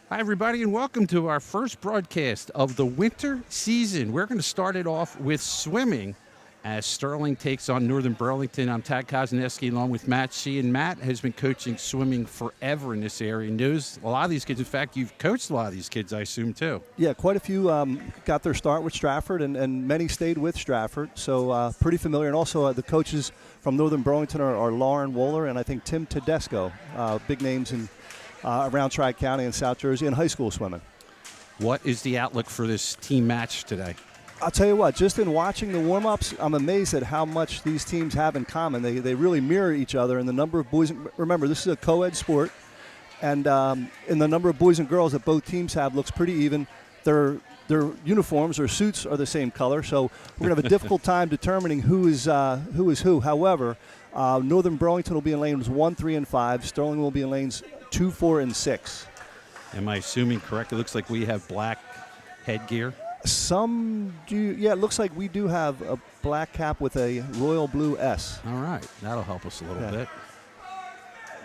Hi, everybody, and welcome to our first broadcast of the winter season. We're going to start it off with swimming as Sterling takes on Northern Burlington. I'm Tad Kozneski along with Matt Sheehan. Matt has been coaching swimming forever in this area. Knows a lot of these kids. In fact, you've coached a lot of these kids, I assume, too. Yeah, quite a few got their start with Stratford, and many stayed with Stratford. So pretty familiar. And also the coaches from Northern Burlington are Lauren Wohler and I think Tim Tedesco, big names in around Tri-County and South Jersey in high school swimming. What is the outlook for this team match today? I'll tell you what, just in watching the warm-ups, I'm amazed at how much these teams have in common. They really mirror each other, and the number of boys. Remember, this is a co-ed sport, and the number of boys and girls that both teams have looks pretty even. Their uniforms or suits are the same color, so we're going to have a difficult time determining who is who. However, Northern Burlington will be in lanes 1, 3, and 5. Sterling will be in lanes 2, 4, and 6. Am I assuming correctly? It looks like we have black headgear. Some do. Yeah, it looks like we do have a black cap with a royal blue S. All right. That'll help us a little bit.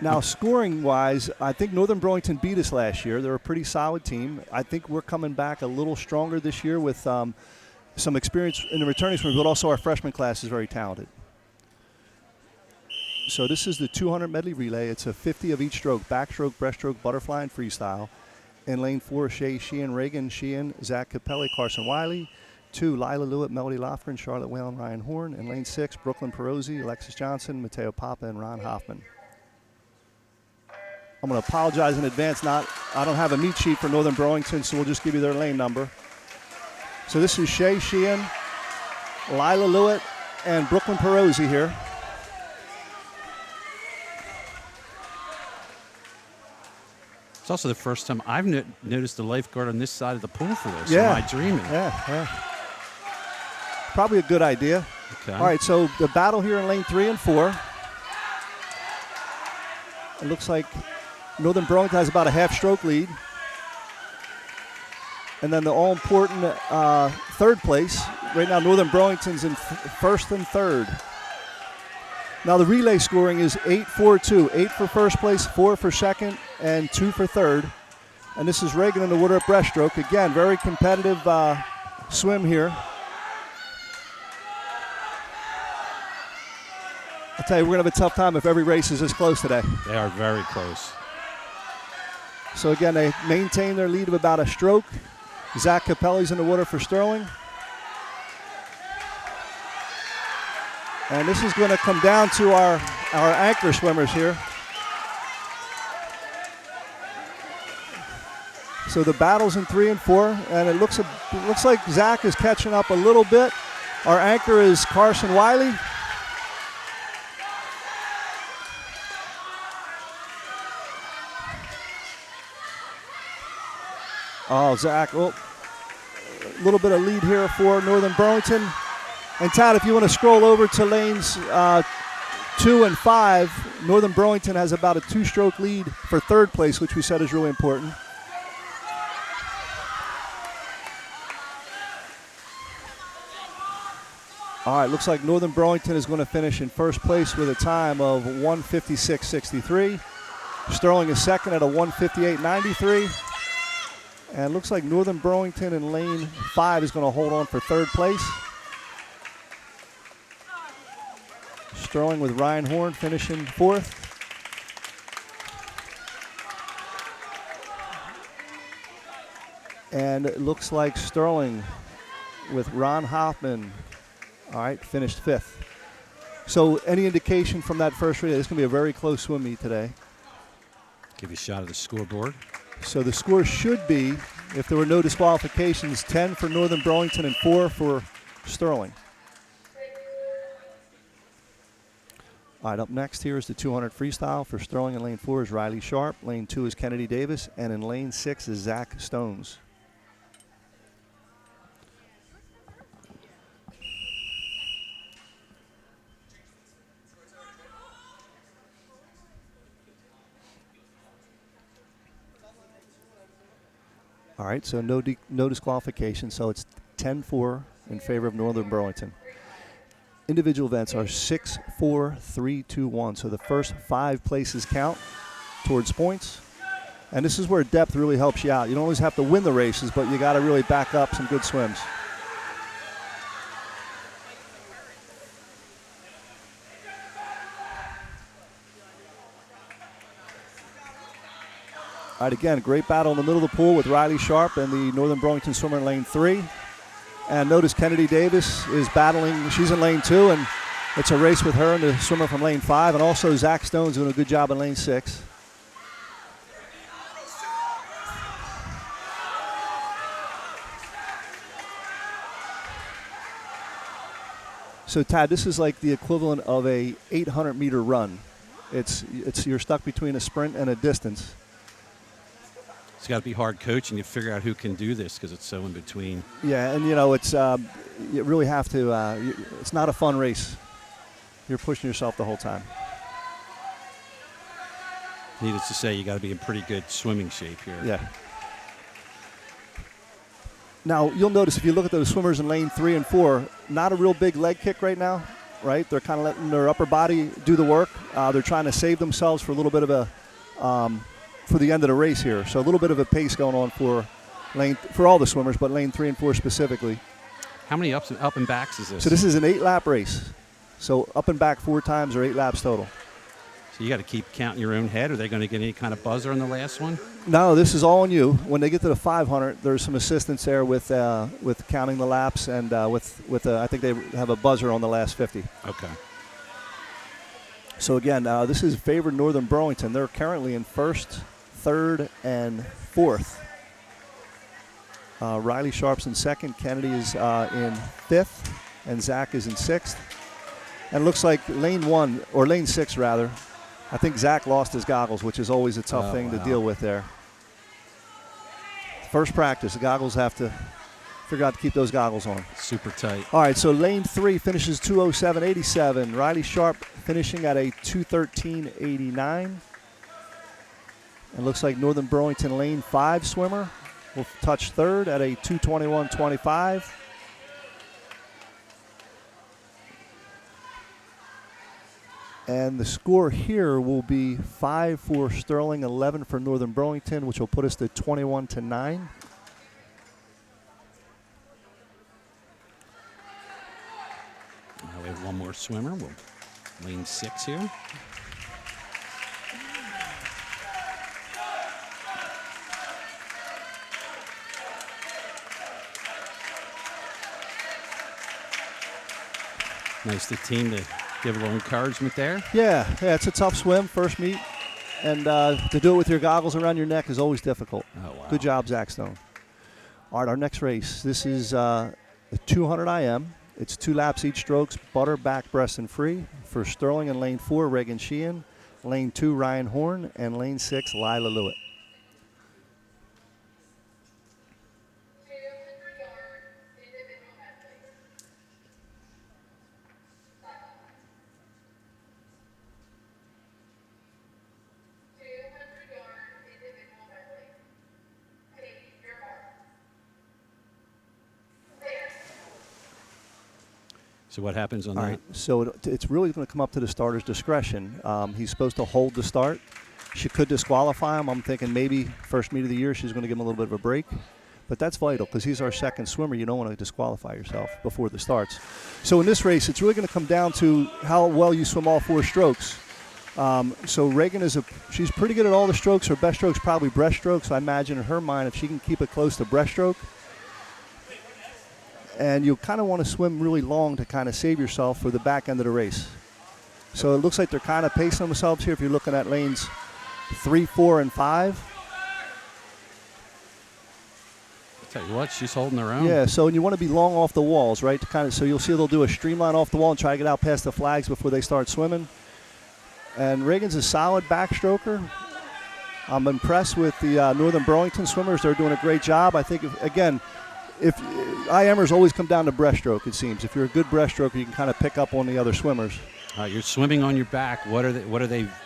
Now, scoring-wise, I think Northern Burlington beat us last year. They're a pretty solid team. I think we're coming back a little stronger this year with some experience in the returning swimmers, but also our freshman class is very talented. So this is the 200 medley relay. It's a 50 of each stroke: backstroke, breaststroke, butterfly, and freestyle. In lane 4, Shay Sheehan, Reagan Sheehan, Zach Capelli, Carson Wiley. 2, Lila Lewitt, Melody Lofgren, Charlotte Whalen, Ryan Horn. In lane 6, Brooklyn Perozzi, Alexis Johnson, Mateo Papa, and Ron Hoffman. I'm going to apologize in advance. I don't have a meet sheet for Northern Burlington, so we'll just give you their lane number. So this is Shay Sheehan, Lila Lewitt, and Brooklyn Perozzi here. It's also the first time I've noticed the lifeguard on this side of the pool for this. Yeah. Am I dreaming? Yeah. Probably a good idea. Okay. All right, so the battle here in lane 3 and 4. It looks like Northern Burlington has about a half stroke lead. And then the all-important third place. Right now, Northern Burlington's in first and third. Now the relay scoring is 8-4-2. 8 for first place, 4 for second, and 2 for third. And this is Reagan in the water at breaststroke. Again, very competitive swim here. I'll tell you, we're going to have a tough time if every race is this close today. They are very close. So again, they maintain their lead of about a stroke. Zach Capelli's in the water for Sterling. And this is going to come down to our anchor swimmers here. So the battle's in 3 and 4, and it looks like Zach is catching up a little bit. Our anchor is Carson Wiley. Oh, Zach, a little bit of lead here for Northern Burlington. And Todd, if you want to scroll over to lanes 2 and 5, Northern Burlington has about a 2-stroke lead for third place, which we said is really important. All right, looks like Northern Burlington is going to finish in first place with a time of 1:56.63. Sterling is second at a 1:58.93. And it looks like Northern Burlington in lane 5 is going to hold on for third place. Sterling with Ryan Horn finishing fourth. And it looks like Sterling with Ron Hoffman, all right, finished fifth. So any indication from that first relay, this is going to be a very close swim meet today. Give you a shot of the scoreboard. So the score should be, if there were no disqualifications, 10 for Northern Burlington and 4 for Sterling. All right, up next here is the 200 freestyle. For Sterling in lane 4 is Riley Sharp. Lane 2 is Kennedy Davis. And in lane 6 is Zach Stones. All right, so no disqualification. So it's 10-4 in favor of Northern Burlington. Individual events are 6, 4, 3, 2, 1. So the first 5 places count towards points. And this is where depth really helps you out. You don't always have to win the races, but you got to really back up some good swims. All right, again, great battle in the middle of the pool with Riley Sharp and the Northern Burlington swimmer in lane 3. And notice Kennedy Davis is battling. She's in lane 2, and it's a race with her and the swimmer from lane 5. And also Zach Stone's doing a good job in lane 6. So, Tad, this is like the equivalent of a 800-meter run. It's you're stuck between a sprint and a distance. It's got to be hard coaching to figure out who can do this because it's so in between. Yeah, and it's you really have to. It's not a fun race. You're pushing yourself the whole time. Needless to say, you got to be in pretty good swimming shape here. Yeah. Now, you'll notice if you look at those swimmers in lane 3 and 4, not a real big leg kick right now, right? They're kind of letting their upper body do the work. They're trying to save themselves for a little bit of a, for the end of the race here. So a little bit of a pace going on for all the swimmers, but lane 3 and 4 specifically. How many up and backs is this? So this is an 8-lap race. So up and back 4 times or 8 laps total. So you got to keep counting your own head. Are they going to get any kind of buzzer on the last one? No, this is all on you. When they get to the 500, there's some assistance there with counting the laps and with I think they have a buzzer on the last 50. Okay. So again, this is favored Northern Burlington. They're currently in 1st, 3rd, and 4th. Riley Sharp's in 2nd. Kennedy is in 5th, and Zach is in 6th. And it looks like lane 6 rather. I think Zach lost his goggles, which is always a tough thing to deal with there. First practice, the goggles have to figure out to keep those goggles on. Super tight. All right, so lane 3 finishes 2:07.87. Riley Sharp finishing at a 2:13.89. It looks like Northern Burlington lane 5 swimmer will touch 3rd at a 2:21.25. And the score here will be 5 for Sterling, 11 for Northern Burlington, which will put us to 21-9. Now we have one more swimmer. Lane 6 here. Nice the team to give a little encouragement there. Yeah, it's a tough swim, first meet. And to do it with your goggles around your neck is always difficult. Oh, wow. Good job, Zach Stone. All right, our next race. This is the 200 IM. It's 2 laps each strokes, butter, back, breast, and free. For Sterling in lane 4, Reagan Sheehan. Lane 2, Ryan Horn. And lane 6, Lila Lewitt. So what happens on All that? right, so it's really going to come up to the starter's discretion. He's supposed to hold the start. She could disqualify him. I'm thinking maybe first meet of the year she's going to give him a little bit of a break. But that's vital because he's our second swimmer. You don't want to disqualify yourself before the starts. So in this race, it's really going to come down to how well you swim all 4 strokes. So Reagan she's pretty good at all the strokes. Her best stroke's probably breaststrokes. I imagine in her mind, if she can keep it close to breaststroke, and you kind of want to swim really long to kind of save yourself for the back end of the race. So it looks like they're kind of pacing themselves here if you're looking at lanes 3, 4, and 5. I'll tell you what, she's holding her own. Yeah, so you want to be long off the walls, right? To kind of, so you'll see they'll do a streamline off the wall and try to get out past the flags before they start swimming. And Reagan's a solid backstroker. I'm impressed with the Northern Burlington swimmers. They're doing a great job. I think, if IMers always come down to breaststroke, it seems. If you're a good breaststroker, you can kind of pick up on the other swimmers. You're swimming on your back. What are they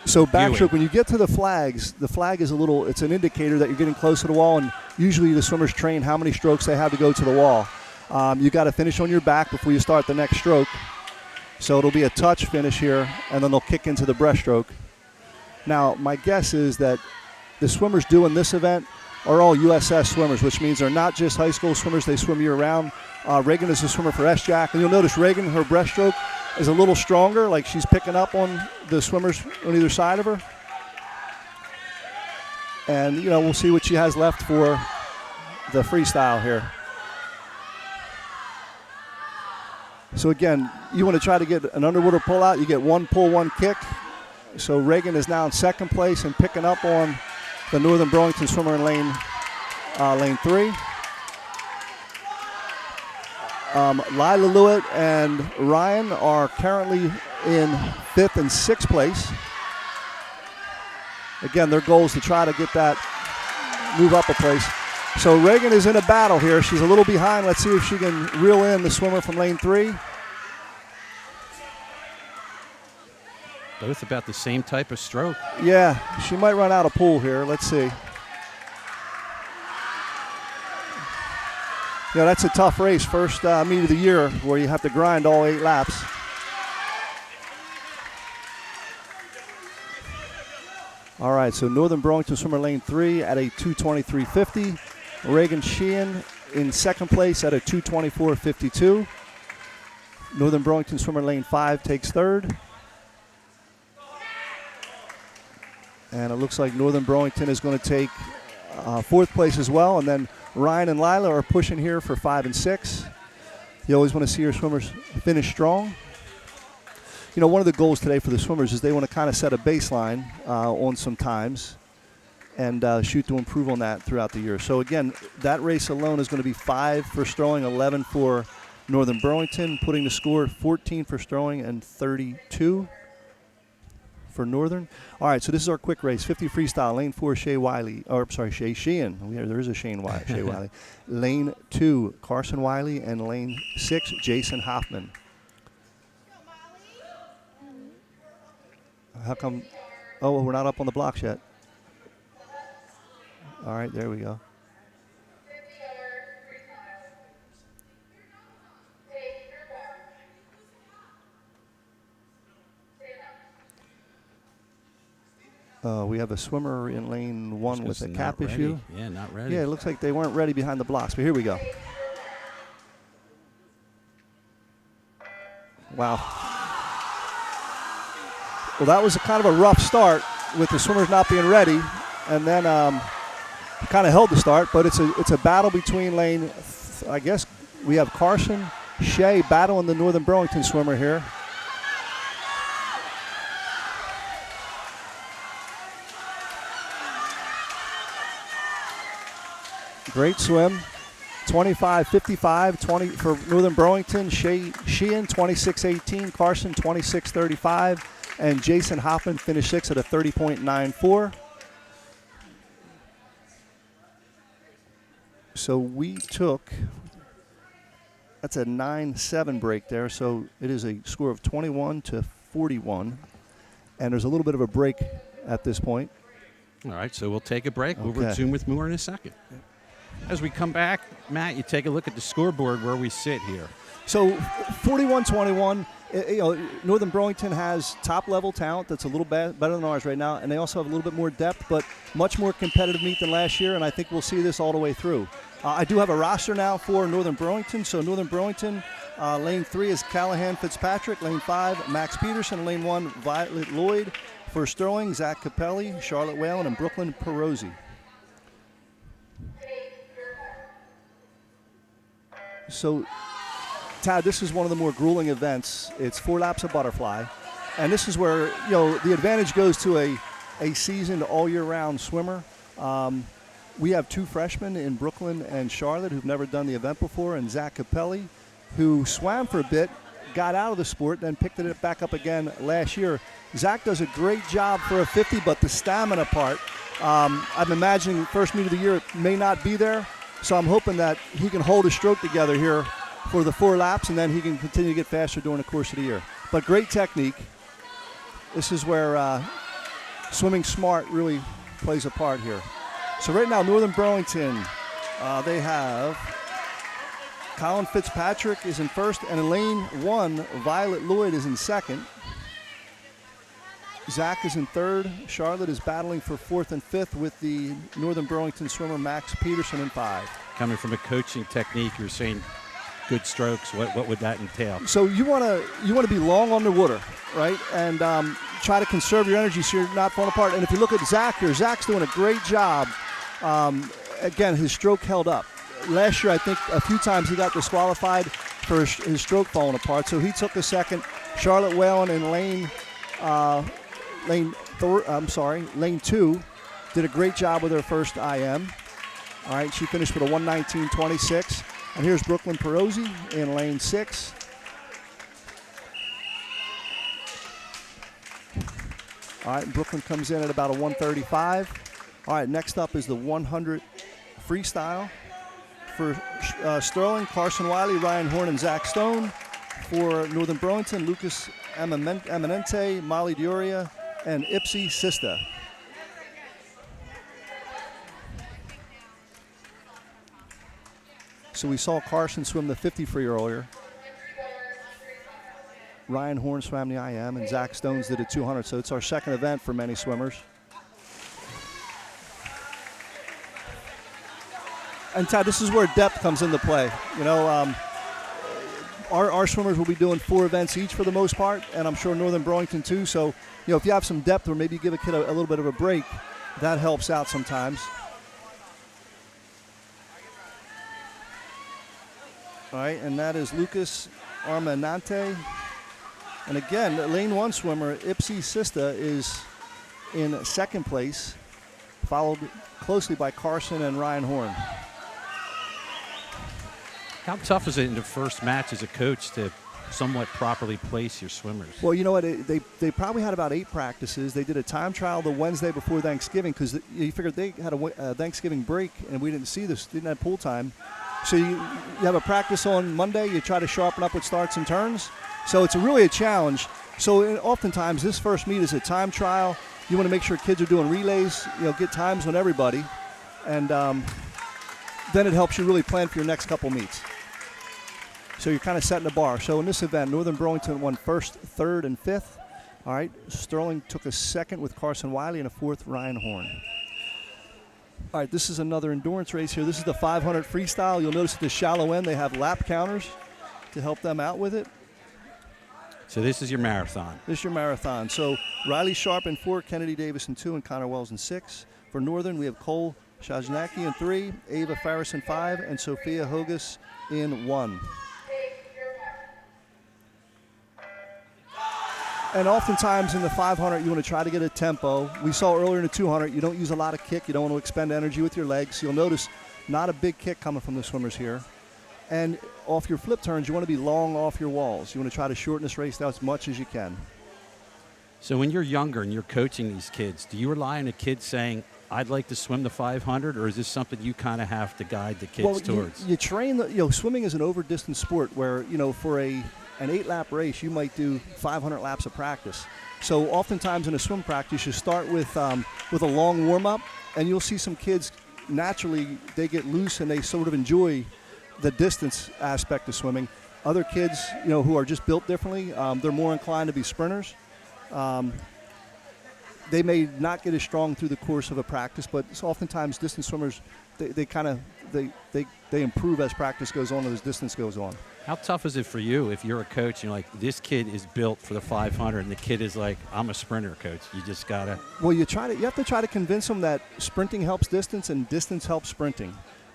So viewing? backstroke, when you get to the flags, the flag is it's an indicator that you're getting close to the wall, and usually the swimmers train how many strokes they have to go to the wall. You got to finish on your back before you start the next stroke. So it'll be a touch finish here, and then they'll kick into the breaststroke. Now, my guess is that the swimmers doing this event are all USS swimmers, which means they're not just high school swimmers. They swim year-round. Reagan is a swimmer for SJAC. And you'll notice Reagan, her breaststroke is a little stronger, like she's picking up on the swimmers on either side of her. And, we'll see what she has left for the freestyle here. So, again, you want to try to get an underwater pull-out. You get one pull, one kick. So Reagan is now in second place and picking up on the Northern Burlington swimmer in lane 3. Lila Lewitt and Ryan are currently in 5th and 6th place. Again, their goal is to try to get that move up a place. So Reagan is in a battle here. She's a little behind. Let's see if she can reel in the swimmer from lane 3. Both about the same type of stroke. Yeah, she might run out of pool here. Let's see. That's a tough race. First meet of the year where you have to grind all 8 laps. All right, so Northern Burlington swimmer lane 3 at a 2:23.50. Reagan Sheehan in second place at a 2:24.52. Northern Burlington swimmer lane 5 takes third. And it looks like Northern Burlington is going to take 4th place as well. And then Ryan and Lila are pushing here for 5 and 6. You always want to see your swimmers finish strong. One of the goals today for the swimmers is they want to kind of set a baseline on some times and shoot to improve on that throughout the year. So, again, that race alone is going to be 5 for Sterling, 11 for Northern Burlington, putting the score 14 for Sterling and 32 for Northern. All right, so this is our quick race. 50 freestyle, lane 4, Shay Sheehan. There is a Shay Wiley. Lane 2, Carson Wiley, and lane 6, Jason Hoffman. How come? Oh, we're not up on the blocks yet. All right, there we go. We have a swimmer in lane 1 with a cap issue. Yeah, not ready. Yeah, it looks like they weren't ready behind the blocks, but here we go. Wow. Well, that was kind of a rough start with the swimmers not being ready, and then kind of held the start, but it's a battle between lane, I guess we have Carson, Shay battling the Northern Burlington swimmer here. Great swim. 25.55, 20 for Northern Burlington. Sheehan 26.18, Carson 26.35, and Jason Hoffman finished 6th at a 30.94. So we took, that's a 9-7 break there. So it is a score of 21-41, and there's a little bit of a break at this point. All right, so we'll take a break. We'll resume with more in a second. As we come back, Matt, you take a look at the scoreboard where we sit here. So 41-21, Northern Burlington has top-level talent that's a little better than ours right now, and they also have a little bit more depth, but much more competitive meet than last year, and I think we'll see this all the way through. I do have a roster now for Northern Burlington. So Northern Burlington, lane 3 is Callahan Fitzpatrick, lane 5, Max Peterson, lane 1, Violet Lloyd. For Sterling, Zach Capelli, Charlotte Whalen, and Brooklyn Perozzi. So, Tad, this is one of the more grueling events. It's 4 laps of butterfly. And this is where, the advantage goes to a seasoned all-year-round swimmer. We have 2 freshmen in Brooklyn and Charlotte who've never done the event before, and Zach Capelli, who swam for a bit, got out of the sport, then picked it back up again last year. Zach does a great job for a 50, but the stamina part, I'm imagining first meet of the year it may not be there. So I'm hoping that he can hold his stroke together here for the 4 laps, and then he can continue to get faster during the course of the year. But great technique. This is where swimming smart really plays a part here. So right now, Northern Burlington, they have Colin Fitzpatrick is in first, and in lane 1, Violet Lloyd is in second. Zach is in third. Charlotte is battling for fourth and fifth with the Northern Burlington swimmer Max Peterson in 5. Coming from a coaching technique, you're saying good strokes. What would that entail? So you want to be long on the water, right? And try to conserve your energy so you're not falling apart. And if you look at Zach here, Zach's doing a great job. Again, his stroke held up. Last year, I think a few times he got disqualified for his stroke falling apart. So he took a second. Charlotte Whalen in lane 2 did a great job with her first IM. All right, she finished with a 1:19.26. And here's Brooklyn Perozzi in lane 6. All right, Brooklyn comes in at about a 1:35. All right, next up is the 100 freestyle. For Sterling, Carson Wiley, Ryan Horn, and Zach Stone. For Northern Burlington, Lucas Eminente, Molly Dioria, and Ipsy Sista. So we saw Carson swim the 50 free earlier. Ryan Horn swam the IM, and Zach Stones did a 200. So it's our second event for many swimmers. And Todd, this is where depth comes into play. You know, our swimmers will be doing 4 events each for the most part, and I'm sure Northern Burlington too. So, you know, if you have some depth or maybe give a kid a little bit of a break, that helps out sometimes. All right, and that is Lucas Armanante. And again, the lane 1 swimmer, Ipsy Sista, is in second place, followed closely by Carson and Ryan Horn. How tough is it in the first match as a coach to somewhat properly place your swimmers? Well, you know what? They probably had about 8 practices. They did a time trial the Wednesday before Thanksgiving because you figured they had a Thanksgiving break, and we didn't see this, didn't have pool time. So you have a practice on Monday. You try to sharpen up with starts and turns. So it's really a challenge. So oftentimes this first meet is a time trial. You want to make sure kids are doing relays, you know, get times on everybody. And then it helps you really plan for your next couple meets. So you're kind of setting the bar. So in this event, Northern Burlington won first, third, and fifth. All right, Sterling took a second with Carson Wiley and a fourth, Ryan Horn. All right, this is another endurance race here. This is the 500 freestyle. You'll notice at the shallow end they have lap counters to help them out with it. So this is your marathon. This is your marathon. So Riley Sharp in 4, Kennedy Davis in 2, and Connor Wells in 6. For Northern, we have Cole Shaznaki in 3, Ava Farris in 5, and Sophia Hogus in 1. And oftentimes in the 500, you want to try to get a tempo. We saw earlier in the 200, you don't use a lot of kick. You don't want to expend energy with your legs. You'll notice not a big kick coming from the swimmers here. And off your flip turns, you want to be long off your walls. You want to try to shorten this race down as much as you can. So when you're younger and you're coaching these kids, do you rely on a kid saying, I'd like to swim the 500, or is this something you kind of have to guide the kids towards? You train, swimming is an over-distance sport where, for an 8-lap race, you might do 500 laps of practice. So oftentimes in a swim practice, you start with a long warm-up, and you'll see some kids, naturally, they get loose and they sort of enjoy the distance aspect of swimming. Other kids, who are just built differently, they're more inclined to be sprinters. They may not get as strong through the course of a practice, but oftentimes distance swimmers, they improve as practice goes on, as distance goes on. How tough is it for you if you're a coach and you're like, this kid is built for the 500, and the kid is like, I'm a sprinter, coach. You just gotta. Well, you have to try to convince them that sprinting helps distance and distance helps sprinting.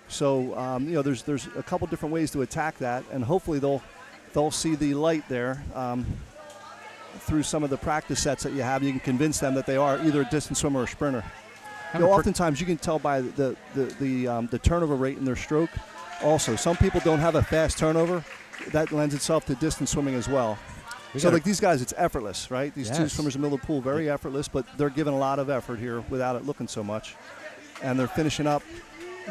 So there's a couple different ways to attack that, and hopefully they'll see the light there. Through some of the practice sets that you have, you can convince them that they are either a distance swimmer or a sprinter. Oftentimes you can tell by the turnover rate in their stroke. Also, some people don't have a fast turnover. That lends itself to distance swimming as well. So like these guys, it's effortless, right? These two swimmers in the middle of the pool, very effortless, but they're giving a lot of effort here without it looking so much. And they're finishing up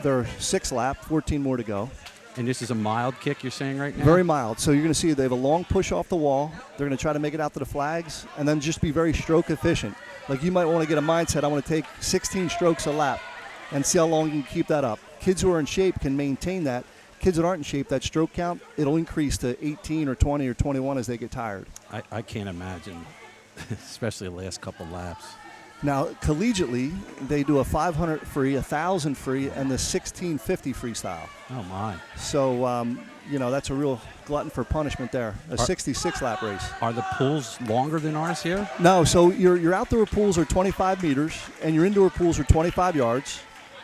their 6th lap, 14 more to go. And this is a mild kick you're saying right now? Very mild. So you're going to see they have a long push off the wall. They're going to try to make it out to the flags and then just be very stroke efficient. Like you might want to get a mindset, I want to take 16 strokes a lap and see how long you can keep that up. Kids who are in shape can maintain that. Kids that aren't in shape, that stroke count, it'll increase to 18 or 20 or 21 as they get tired. I can't imagine especially the last couple laps. Now, collegiately, they do a 500 free, 1,000 free, and the 1650 freestyle. Oh, my. So, that's a real glutton for punishment there. A 66-lap race. Are the pools longer than ours here? No, so your outdoor pools are 25 meters, and your indoor pools are 25 yards.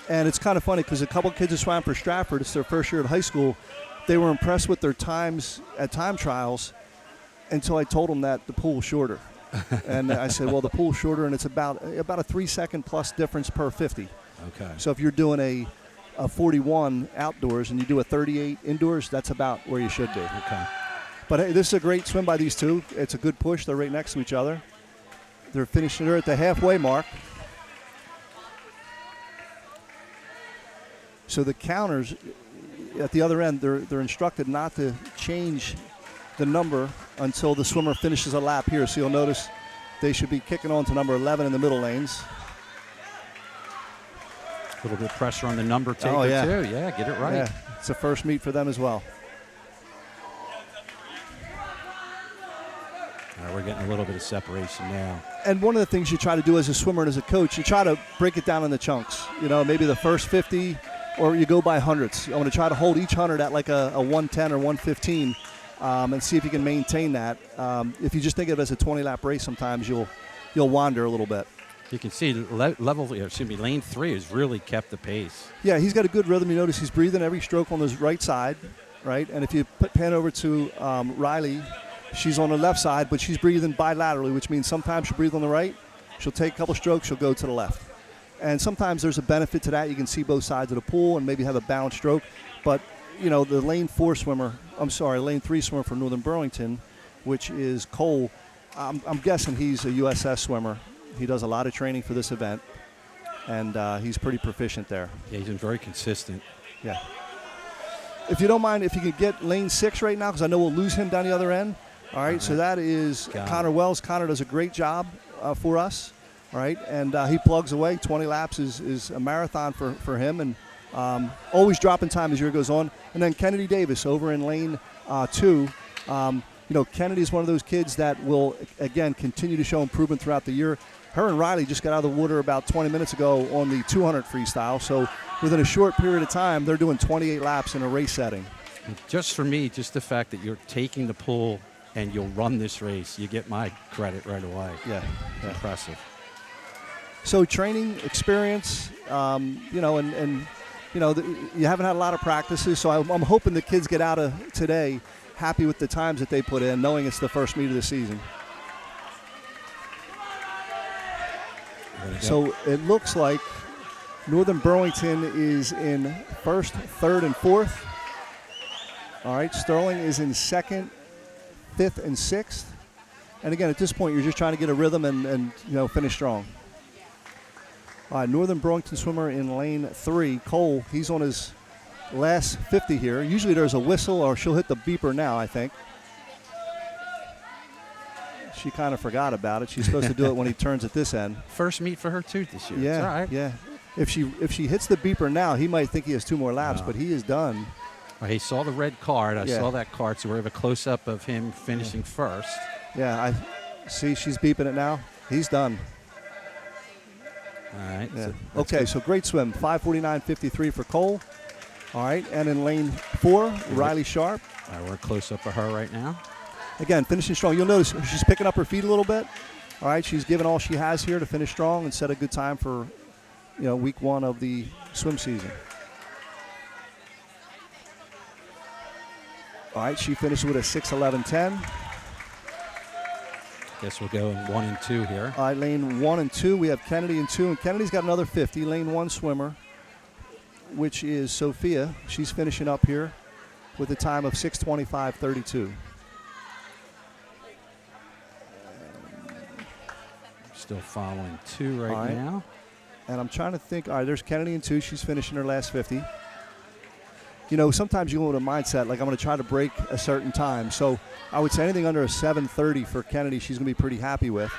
And it's kind of funny because a couple of kids who swam for Stratford, it's their first year at high school, they were impressed with their times at time trials until I told them that the pool was shorter. And I said, well, the pool's shorter, and it's about a 3-second plus difference per 50. Okay. So if you're doing a 41 outdoors and you do a 38 indoors, that's about where you should be. Okay. But hey, this is a great swim by these two. It's a good push. They're right next to each other. They're finishing there at the halfway mark. So the counters at the other end, they're instructed not to change the number until the swimmer finishes a lap here. So you'll notice they should be kicking on to number 11 in the middle lanes. A little bit of pressure on the number taker, too. Yeah, get it right. Yeah, it's a first meet for them as well. All right, we're getting a little bit of separation now. And one of the things you try to do as a swimmer and as a coach, you try to break it down into chunks. Maybe the first 50, or you go by hundreds. I want to try to hold each 100 at like a 110 or 115 and see if you can maintain that. If you just think of it as a 20-lap race, sometimes you'll wander a little bit. You can see lane 3 has really kept the pace. Yeah, he's got a good rhythm. You notice he's breathing every stroke on his right side, right? And if you pan over to Riley, she's on the left side, but she's breathing bilaterally, which means sometimes she'll breathe on the right, she'll take a couple strokes, she'll go to the left. And sometimes there's a benefit to that. You can see both sides of the pool and maybe have a balanced stroke. But, the lane 3 swimmer for Northern Burlington, which is Cole, I'm guessing he's a USS swimmer. He does a lot of training for this event, and he's pretty proficient there. Yeah, he's been very consistent. Yeah. If you don't mind, if you could get lane 6 right now, because I know we'll lose him down the other end. All right, so that is Connor Wells. Connor does a great job for us, all right, and he plugs away. 20 laps is a marathon for him, and always dropping time as the year goes on. And then Kennedy Davis over in lane 2. Kennedy is one of those kids that will, again, continue to show improvement throughout the year. Her and Riley just got out of the water about 20 minutes ago on the 200 freestyle. So within a short period of time, they're doing 28 laps in a race setting. Just for me, just the fact that you're taking the pool and you'll run this race, you get my credit right away. Yeah. Impressive. So training, experience, you haven't had a lot of practices. So I'm hoping the kids get out of today happy with the times that they put in, knowing it's the first meet of the season. So it looks like Northern Burlington is in first, third, and fourth. All right, Sterling is in second, fifth, and sixth. And again, at this point, you're just trying to get a rhythm and finish strong. All right, Northern Burlington swimmer in lane 3, Cole. He's on his last 50 here. Usually there's a whistle, or she'll hit the beeper now, I think. She kind of forgot about it. She's supposed to do it when he turns at this end. First meet for her, too, this year. Yeah, it's all right. Yeah. If she hits the beeper now, he might think he has 2 more laps, but he is done. Well, he saw the red card. I saw that card, so we have a close-up of him finishing first. Yeah, I see she's beeping it now. He's done. All right. Yeah. Okay, so great swim. 5:49.53 for Cole. All right, and in lane 4, Riley Sharp. All right, we're close up of her right now. Again, finishing strong. You'll notice she's picking up her feet a little bit. All right, she's giving all she has here to finish strong and set a good time for, week 1 of the swim season. All right, she finished with a 6:11.10. Guess we'll go in 1 and 2 here. All right, lane 1 and 2, we have Kennedy in 2, and Kennedy's got another 50. Lane 1 swimmer, which is Sophia. She's finishing up here with a time of 6:25.32. Still following 2 right now. And I'm trying to think. All right, there's Kennedy in 2. She's finishing her last 50. Sometimes you go with a mindset like I'm going to try to break a certain time. So I would say anything under a 7:30 for Kennedy, she's going to be pretty happy with.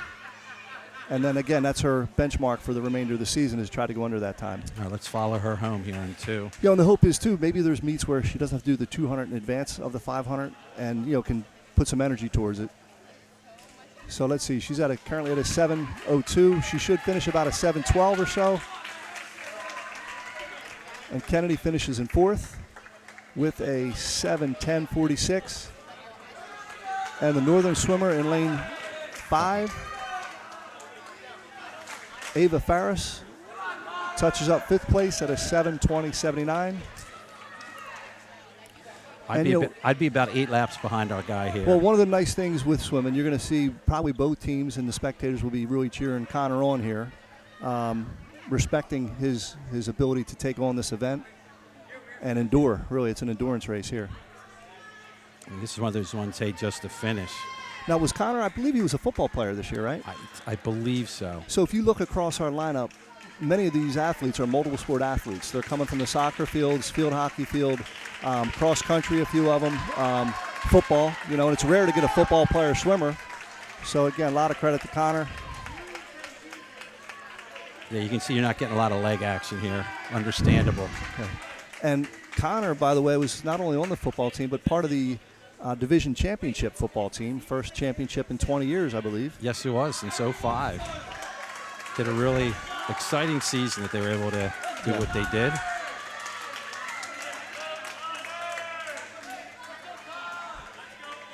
And then again, that's her benchmark for the remainder of the season, is try to go under that time. All right, let's follow her home here in 2. And the hope is too, maybe there's meets where she doesn't have to do the 200 in advance of the 500, and can put some energy towards it. So let's see. She's currently at a 7:02. She should finish about a 7:12 or so. And Kennedy finishes in fourth with a 7:10.46. And the Northern swimmer in lane 5, Ava Farris, touches up fifth place at a 7:20.79. I'd be about 8 laps behind our guy here. Well, one of the nice things with swimming, you're going to see probably both teams and the spectators will be really cheering Connor on here, respecting his ability to take on this event and endure. Really, it's an endurance race here. And this is one of those ones, hey, just to finish. Now, was Connor, I believe he was a football player this year, right? I believe so. So if you look across our lineup, many of these athletes are multiple sport athletes. They're coming from the soccer fields, field hockey field, cross country, a few of them, football. And it's rare to get a football player swimmer. So again, a lot of credit to Connor. Yeah, you can see you're not getting a lot of leg action here. Understandable. Okay. And Connor, by the way, was not only on the football team, but part of the division championship football team. First championship in 20 years, I believe. Yes, it was, and so 5. Did a really exciting season that they were able to do what they did.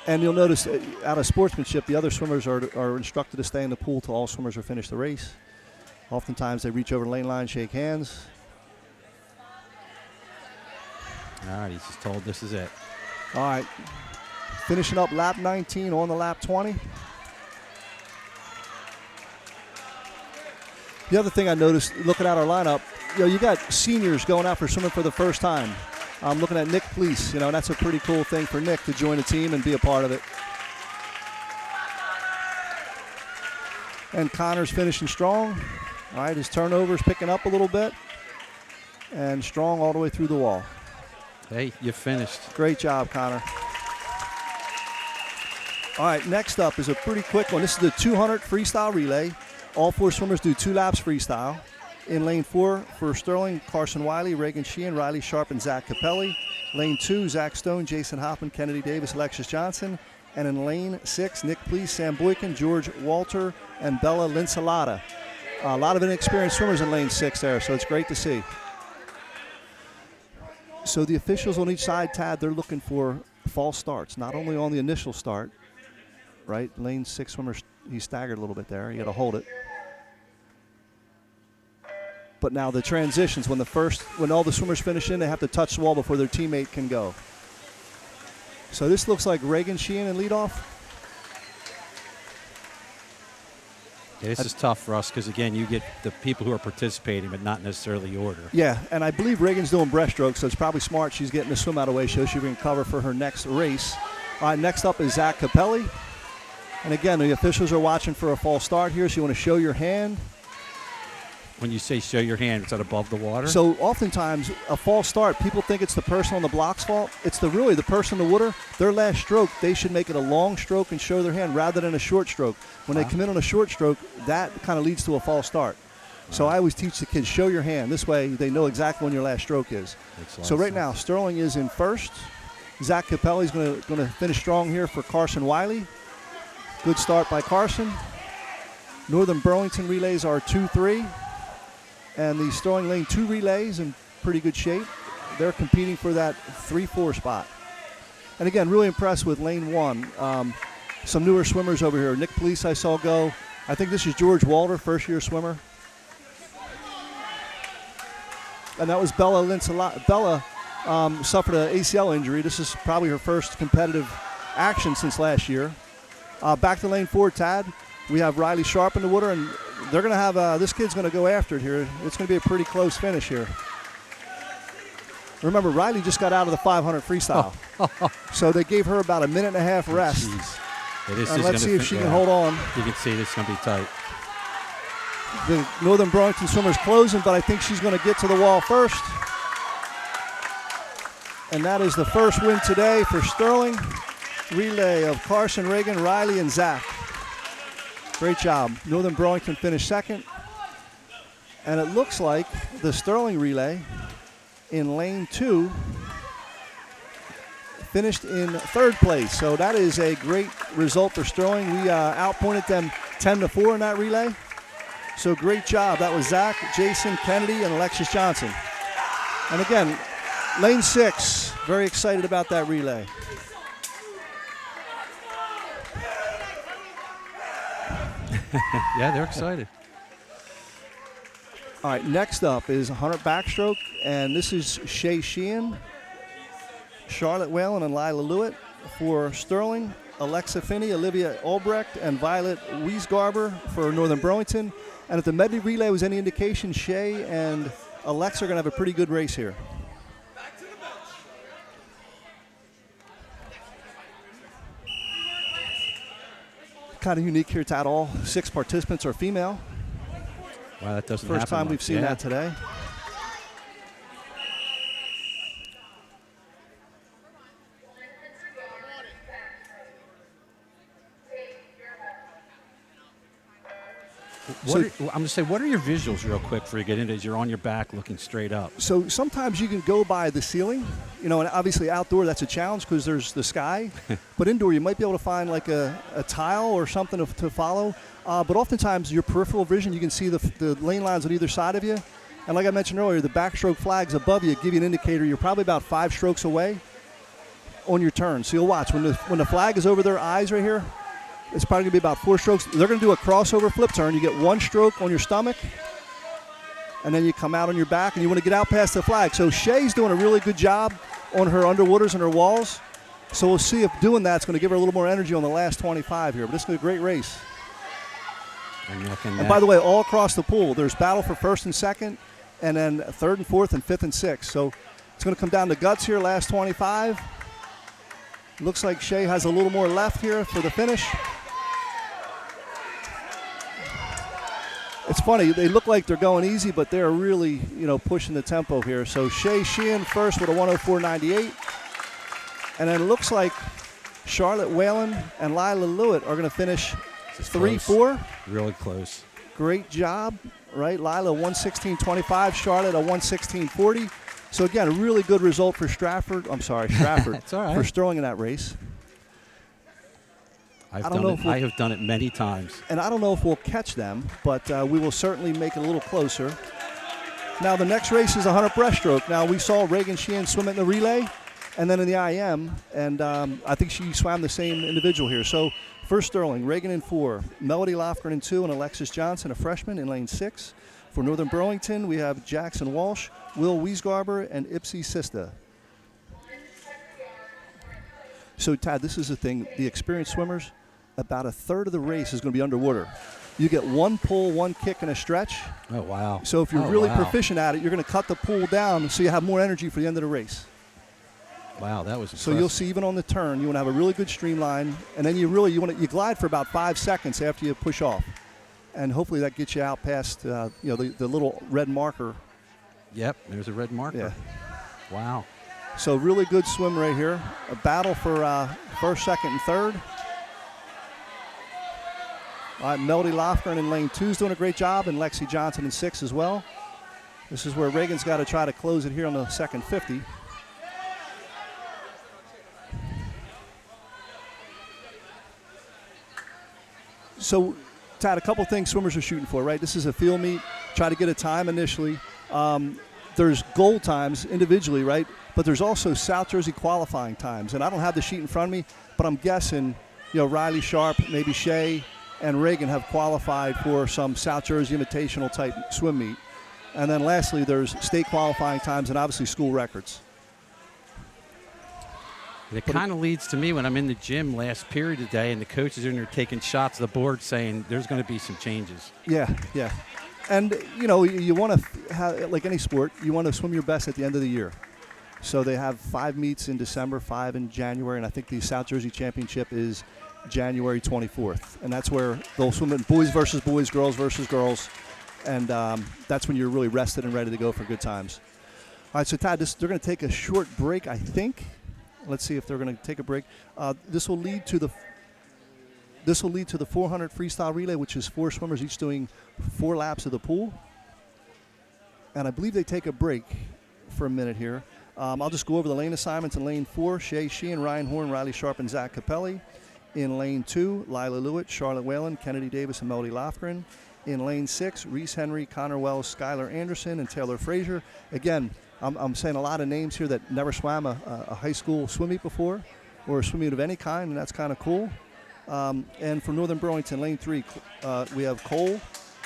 And you'll notice, out of sportsmanship, the other swimmers are instructed to stay in the pool till all swimmers are finished the race. Oftentimes, they reach over the lane line, shake hands. All right, he's just told this is it. All right, finishing up lap 19 on the lap 20. The other thing I noticed, looking at our lineup, you got seniors going out for swimming for the first time. I'm looking at Nick Police, and that's a pretty cool thing for Nick to join the team and be a part of it. And Connor's finishing strong. All right, his turnover's picking up a little bit. And strong all the way through the wall. Hey, you finished. Great job, Connor. All right, next up is a pretty quick one. This is the 200 freestyle relay. All 4 swimmers do 2 laps freestyle. In lane 4 for Sterling, Carson Wiley, Reagan Sheehan, Riley Sharp, and Zach Capelli. Lane 2, Zach Stone, Jason Hoffman, Kennedy Davis, Alexis Johnson. And in lane 6, Nick Please, Sam Boykin, George Walter, and Bella Linsalata. A lot of inexperienced swimmers in lane 6 there, so it's great to see. So the officials on each side, Tad, they're looking for false starts, not only on the initial start, right? Lane 6 swimmer, he staggered a little bit there. You got to hold it. But now the transitions, when all the swimmers finish in, they have to touch the wall before their teammate can go. So this looks like Reagan Sheehan in leadoff. Yeah, this is tough for us because, again, you get the people who are participating, but not necessarily order. Yeah, and I believe Reagan's doing breaststroke, so it's probably smart she's getting the swim out of the way so she can cover for her next race. All right, next up is Zach Capelli. And again, the officials are watching for a false start here, so you want to show your hand. When you say show your hand, is that above the water? So oftentimes, a false start, people think it's the person on the block's fault. It's really the person in the water. Their last stroke, they should make it a long stroke and show their hand rather than a short stroke. When they come in on a short stroke, that kind of leads to a false start. So I always teach the kids, show your hand. This way, they know exactly when your last stroke is. So right now, Sterling is in first. Zach Capelli's going to finish strong here for Carson Wiley. Good start by Carson. Northern Burlington relays are 2-3. And the Sterling Lane 2 relays in pretty good shape. They're competing for that 3-4 spot. And again, really impressed with Lane 1. Some newer swimmers over here. Nick Police I saw go. I think this is George Walter, first-year swimmer. And that was Bella Linsalata. Bella suffered an ACL injury. This is probably her first competitive action since last year. Back to Lane 4, Tad. We have Riley Sharp in the water, and they're going to have this kid's going to go after it here. It's going to be a pretty close finish here. Remember, Riley just got out of the 500 freestyle. So they gave her about a minute and a half rest. And let's see if she can hold on. You can see this is going to be tight. The Northern Burlington swimmer's closing, but I think she's going to get to the wall first. And that is the first win today for Sterling. Relay of Carson, Reagan, Riley, and Zach. Great job. Northern Burlington finished second. And it looks like the Sterling relay in lane 2 finished in third place. So that is a great result for Sterling. We outpointed them 10-4 in that relay. So great job. That was Zach, Jason, Kennedy, and Alexis Johnson. And again, lane 6, very excited about that relay. Yeah, they're excited. All right, next up is 100 backstroke, and this is Shay Sheehan, Charlotte Whalen, and Lila Lewitt for Sterling, Alexa Finney, Olivia Albrecht, and Violet Wiesgarber for Northern Burlington. And if the medley relay was any indication, Shay and Alexa are going to have a pretty good race here. Kind of unique here, Tad. All 6 participants are female. Wow, that doesn't First happen time much. we've seen that today. I'm going to say, what are your visuals real quick before you get into it as you're on your back looking straight up? So sometimes you can go by the ceiling, and obviously outdoor that's a challenge because there's the sky. But indoor you might be able to find like a tile or something to follow. But oftentimes your peripheral vision, you can see the lane lines on either side of you. And like I mentioned earlier, the backstroke flags above you give you an indicator you're probably about 5 strokes away on your turn. So you'll watch when the flag is over their eyes right here. It's probably going to be about 4 strokes. They're going to do a crossover flip turn. You get 1 stroke on your stomach, and then you come out on your back, and you want to get out past the flag. So Shay's doing a really good job on her underwaters and her walls. So we'll see if doing that's going to give her a little more energy on the last 25 here. But this is a great race. And by the way, all across the pool, there's battle for first and second, and then third and fourth and fifth and sixth. So it's going to come down to guts here, last 25. Looks like Shay has a little more left here for the finish. It's funny, they look like they're going easy, but they're really, pushing the tempo here. So Shay Sheehan first with a 104.98. And then it looks like Charlotte Whalen and Lila Lewitt are going to finish 3-4. Really close. Great job, right? Lila 116.25, Charlotte a 116.40. So again, a really good result for Stratford. It's all right. For Sterling in that race. I have done it many times. And I don't know if we'll catch them, but we will certainly make it a little closer. Now the next race is 100 breaststroke. Now we saw Reagan Sheehan swim it in the relay and then in the IM, and I think she swam the same individual here. So for Sterling, Reagan in 4, Melody Lofgren in 2, and Alexis Johnson, a freshman, in lane 6. For Northern Burlington, we have Jackson Walsh, Will Wiesgarber, and Ipsy Sista. So, Todd, this is the thing. The experienced swimmers, about a third of the race is going to be underwater. You get 1 pull, 1 kick, and a stretch. Oh, wow. So if you're really proficient at it, you're going to cut the pull down so you have more energy for the end of the race. Wow, that was impressive. So you'll see even on the turn, you want to have a really good streamline, and then you glide for about 5 seconds after you push off. And hopefully that gets you out past the little red marker. Yep, there's a red marker. Yeah. Wow. So really good swim right here. A battle for first, second, and third. Melody Lofgren in lane 2 is doing a great job, and Lexi Johnson in 6 as well. This is where Reagan's got to try to close it here on the second 50. So, Todd, a couple things swimmers are shooting for, right? This is a field meet. Try to get a time initially. There's goal times individually, right? But there's also South Jersey qualifying times. And I don't have the sheet in front of me, but I'm guessing, Riley Sharp, maybe Shay, and Reagan have qualified for some South Jersey Invitational type swim meet. And then lastly, there's state qualifying times and obviously school records. It kind of leads to me when I'm in the gym last period today and the coaches are in there taking shots of the board saying there's going to be some changes. Yeah. And, you want to have, like any sport, you want to swim your best at the end of the year. So they have 5 meets in December, 5 in January, and I think the South Jersey Championship is January 24th. And that's where they'll swim in boys versus boys, girls versus girls. And that's when you're really rested and ready to go for good times. All right, so Todd, they're going to take a short break, I think. Let's see if they're going to take a break. This will lead to the 400 freestyle relay, which is 4 swimmers each doing 4 laps of the pool. And I believe they take a break for a minute here. I'll just go over the lane assignments. In lane 4, Shay Sheehan, Ryan Horn, Riley Sharp, and Zach Capelli. In lane 2, Lila Lewitt, Charlotte Whalen, Kennedy Davis, and Melody Lofgren. In lane 6, Reese Henry, Connor Wells, Skylar Anderson, and Taylor Frazier. Again, I'm saying a lot of names here that never swam a high school swim meet before, or a swim meet of any kind, and that's kind of cool. And for Northern Burlington, lane 3, we have Cole,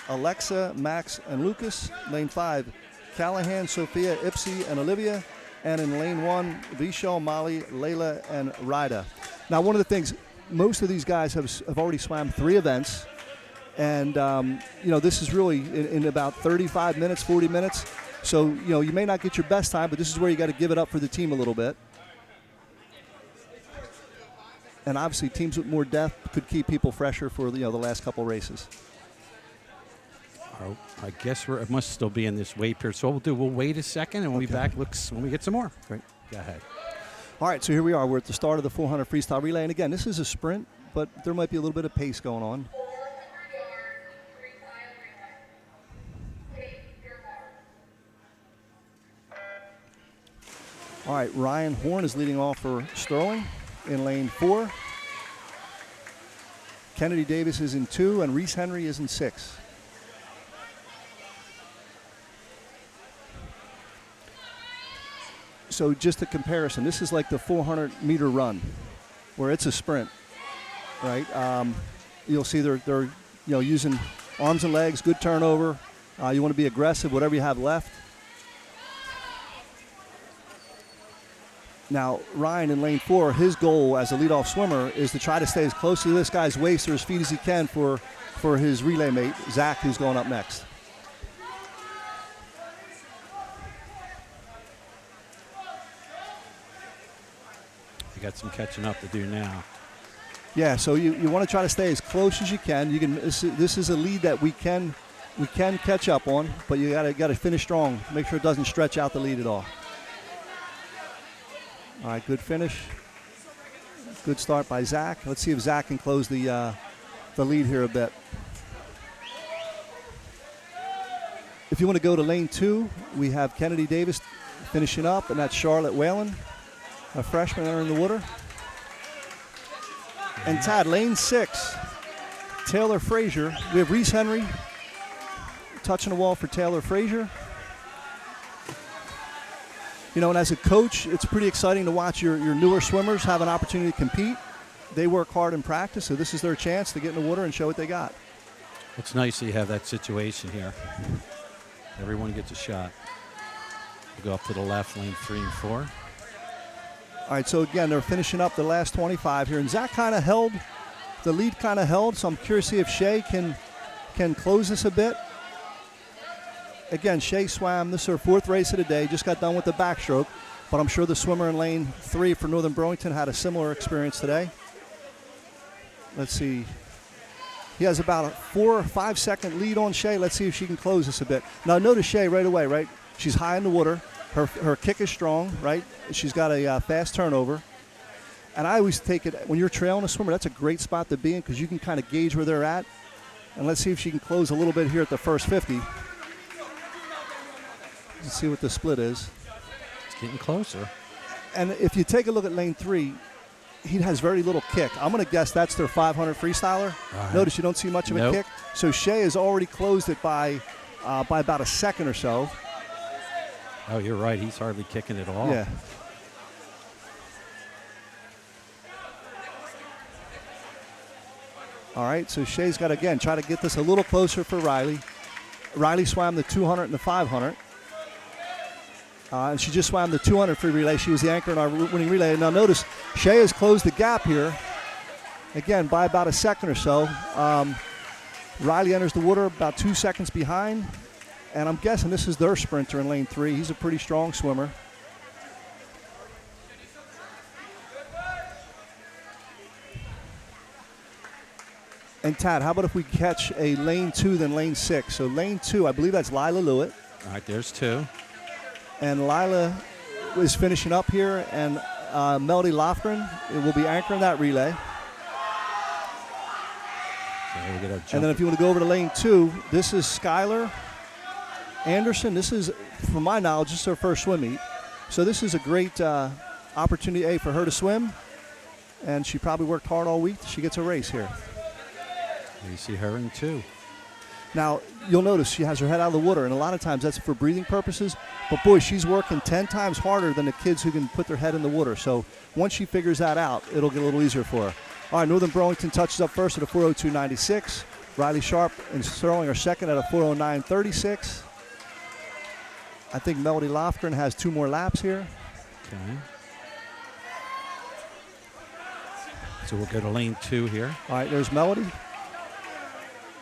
Alexa, Max, and Lucas. Lane 5, Callahan, Sophia, Ipsy, and Olivia. And in lane 1, Vishal, Molly, Layla, and Ryda. Now, one of the things, most of these guys have already swam 3 events. And, this is really in about 35 minutes, 40 minutes. So, you may not get your best time, but this is where you got to give it up for the team a little bit. And obviously, teams with more depth could keep people fresher for, the last couple races. I guess it must still be in this wait period. So what we'll wait a second, and we'll be back when we get some more. Great. Go ahead. All right, so here we are. We're at the start of the 400 freestyle relay. And again, this is a sprint, but there might be a little bit of pace going on. All right, Ryan Horn is leading off for Sterling in lane 4. Kennedy Davis is in 2, and Reese Henry is in 6. So just a comparison, this is like the 400-meter run, where it's a sprint, right? You'll see they're using arms and legs, good turnover. You want to be aggressive, whatever you have left. Now, Ryan in lane 4, his goal as a leadoff swimmer is to try to stay as close to this guy's waist or his feet as he can for his relay mate, Zach, who's going up next. Got some catching up to do now. Yeah, so you want to try to stay as close as you can. This is a lead that we can catch up on, but you got to finish strong. Make sure it doesn't stretch out the lead at all. All right, good finish. Good start by Zach. Let's see if Zach can close the lead here a bit. If you want to go to lane 2, we have Kennedy Davis finishing up, and that's Charlotte Whalen, a freshman there in the water. And Tad, lane 6, Taylor Frazier. We have Reese Henry touching the wall for Taylor Frazier. And as a coach, it's pretty exciting to watch your newer swimmers have an opportunity to compete. They work hard in practice, so this is their chance to get in the water and show what they got. It's nice that you have that situation here. Everyone gets a shot. We'll go up to the left, lane 3 and 4. All right, so again, they're finishing up the last 25 here. And Zach kind of held, the lead kind of held, so I'm curious to see if Shay can close this a bit. Again, Shay swam, this is her 4th race of the day, just got done with the backstroke, but I'm sure the swimmer in lane 3 for Northern Burlington had a similar experience today. Let's see. He has about a 4 or 5 second lead on Shay. Let's see if she can close this a bit. Now notice Shay right away, right? She's high in the water. Her kick is strong, right? She's got a fast turnover. And I always take it, when you're trailing a swimmer, that's a great spot to be in because you can kind of gauge where they're at. And let's see if she can close a little bit here at the first 50. Let's see what the split is. It's getting closer. And if you take a look at lane 3, he has very little kick. I'm going to guess that's their 500 freestyler. Right. Notice you don't see much of a kick. So Shay has already closed it by about a second or so. Oh, you're right. He's hardly kicking at all. Yeah. All right, so Shay's got to, again, try to get this a little closer for Riley. Riley swam the 200 and the 500. And she just swam the 200 free relay. She was the anchor in our winning relay. Now notice, Shay has closed the gap here, again, by about a second or so. Riley enters the water about 2 seconds behind. And I'm guessing this is their sprinter in lane 3. He's a pretty strong swimmer. And Tad, how about if we catch a lane 2 then lane 6? So lane 2, I believe that's Lila Lewitt. All right, there's 2. And Lila is finishing up here, and Melody Lofgren will be anchoring that relay. And then if you want to go over to lane 2, this is Skylar Anderson. This is, from my knowledge, this is her first swim meet. So this is a great opportunity, A, for her to swim, and she probably worked hard all week. She gets a race here. You see her in 2. Now, you'll notice she has her head out of the water, and a lot of times that's for breathing purposes. But, boy, she's working 10 times harder than the kids who can put their head in the water. So once she figures that out, it'll get a little easier for her. All right, Northern Burlington touches up first at a 4:02.96. Riley Sharp and Sterling are second at a 4:09.36. I think Melody Lofgren has 2 more laps here. Okay. So we'll go to lane 2 here. All right, there's Melody.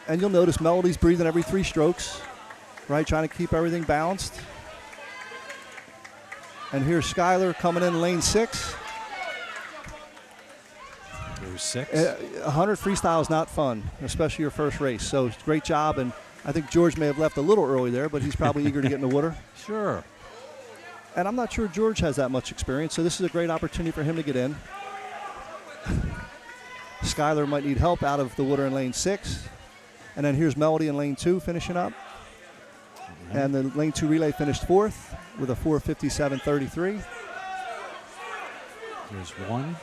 And you'll notice Melody's breathing every 3 strokes, right, trying to keep everything balanced. And here's Skylar coming in lane 6. There's 6. 100 freestyle is not fun, especially your first race. So great job, and I think George may have left a little early there, but he's probably eager to get in the water. Sure. And I'm not sure George has that much experience, so this is a great opportunity for him to get in. Skylar might need help out of the water in lane 6. And then here's Melody in lane 2 finishing up. Mm-hmm. And the lane 2 relay finished 4th with a 4:57.33. Here's 1.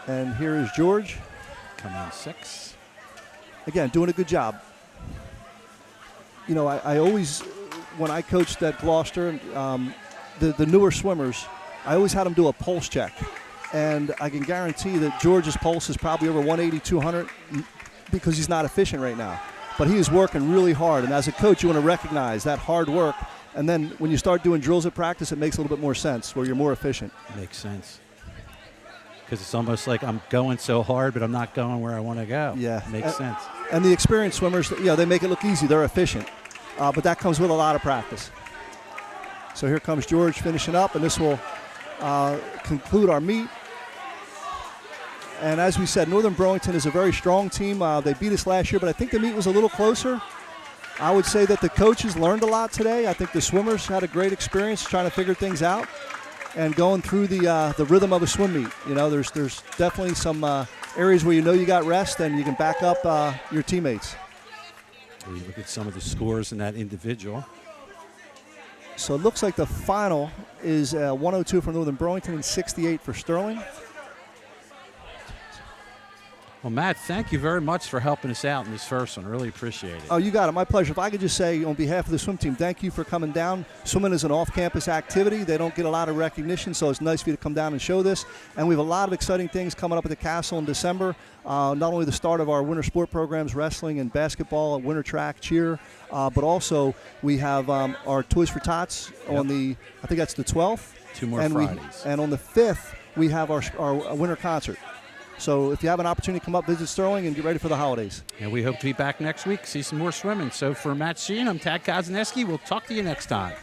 And here is George. Coming in 6. Again, doing a good job. You know, I always, when I coached at Gloucester, the newer swimmers, I always had them do a pulse check. And I can guarantee that George's pulse is probably over 180, 200 because he's not efficient right now. But he is working really hard. And as a coach, you want to recognize that hard work. And then when you start doing drills at practice, it makes a little bit more sense where you're more efficient. Makes sense. Because it's almost like I'm going so hard, but I'm not going where I want to go. Yeah. Makes sense. And the experienced swimmers, they make it look easy. They're efficient. But that comes with a lot of practice. So here comes George finishing up, and this will conclude our meet. And as we said, Northern Burlington is a very strong team. They beat us last year, but I think the meet was a little closer. I would say that the coaches learned a lot today. I think the swimmers had a great experience trying to figure things out and going through the rhythm of a swim meet. You know, there's definitely some areas where you got rest and you can back up your teammates. We look at some of the scores in that individual. So it looks like the final is 102 for Northern Burlington and 68 for Sterling. Well, Matt, thank you very much for helping us out in this first one. Really appreciate it. Oh, you got it. My pleasure. If I could just say on behalf of the swim team, thank you for coming down. Swimming is an off-campus activity. They don't get a lot of recognition, so it's nice for you to come down and show this. And we have a lot of exciting things coming up at the Castle in December. Not only the start of our winter sport programs, wrestling and basketball, winter track, cheer, but also we have our Toys for Tots on the, I think that's the 12th. 2 more Fridays. And on the 5th, we have our winter concert. So if you have an opportunity to come up, visit Sterling, and get ready for the holidays. And we hope to be back next week, see some more swimming. So for Matt Sheehan, I'm Tad Kozineski. We'll talk to you next time.